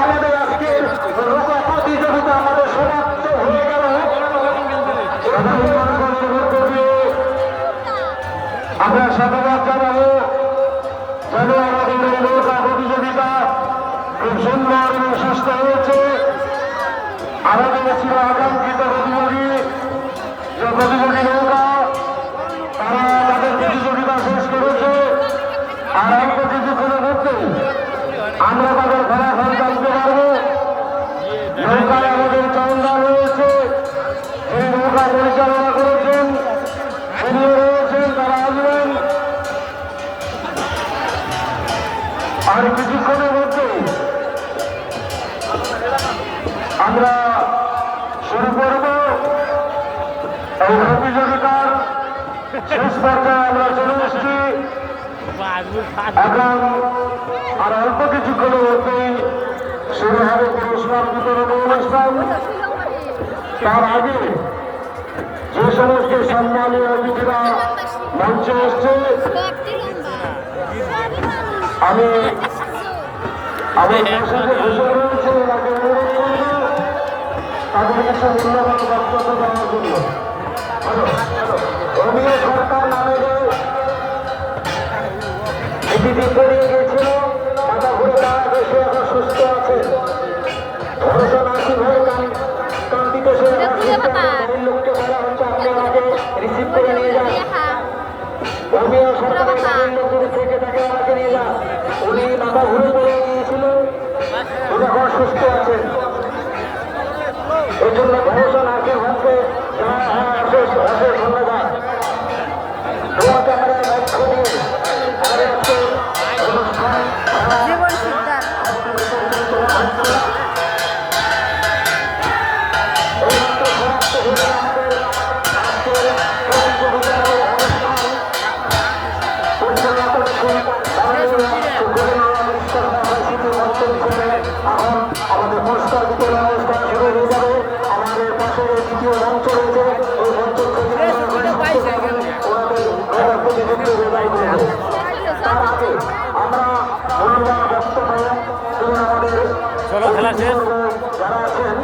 আমাদের আজকের রোগা প্রতিযোগিতা আমাদের সমাপ্ত হয়ে গেল। আমরা সাধুবাদ জানাবো যেন আমাদের এই নৌকা প্রতিযোগিতা খুব সুন্দর এবং সুস্থ হয়েছে। আমাদের ছিল আকাঙ্ক্ষিত প্রতিযোগী যে প্রতিযোগী নৌকা, তারা তাদের প্রতিযোগিতা শেষ করেছে। আর অল্প কিছুক্ষণের মধ্যে আমরা তাদের ফলাফল জানতে পারবো। নৌকায় আমাদের চন্দা রয়েছে, এই নৌকা পরিচালনা করেছেন, তিনিও রয়েছেন, তারা আসবেন। আর কিছুক্ষণের মধ্যে আমরা শুরু করব এই প্রতিযোগিতার শেষ পর্যায়ে। আমরা চলে এসেছি এখন। আর অল্প কিছুক্ষণের মধ্যেই শুরু হবে পুরস্কার বিতরণ অনুষ্ঠান। তার আগে যে সমস্ত সম্মানীয় অতিথিরা মঞ্চে এসছে, আমি আমার ভাষাকে ঘোষণা রয়েছে তাকে অনুরোধ করব তাদের কিছু মূল্যবান বক্তব্য দেওয়ার জন্য। অমিয় সরকার নামে যে অতিথি করিয়ে গিয়েছিল, মাথা ঘুরে দেওয়া সে এখন সুস্থ আছে। ধর্ষণ আসি ভয় কান্দিত সে এখন সুস্থ আছে। বাড়ির লোককে বলা হচ্ছে আপনি আমাকে রিসিভ করে নিয়ে যান। অমিয় সরকারের বাড়ির লোক যদি থেকে থাকে আমাকে নিয়ে যান। উনি মাথা ঘুরে পড়ে গিয়েছিল, উনি এখন সুস্থ আছেন। এই জন্য ধর্ষণ আসি ভয়কে অশেষ ধন্যবাদ। তোমাকে আমরা লক্ষ্য নিয়ে জীবন সিদ্ধার আমাদের পুরস্কার বিতরণ অনুষ্ঠান শুরু হয়ে যাবে। আমাদের পাশে দ্বিতীয় মঞ্চ রয়েছে, ওই মঞ্চ তার আগে আমরা মূল্যবান বক্তব্য আমাদের যারা আছেন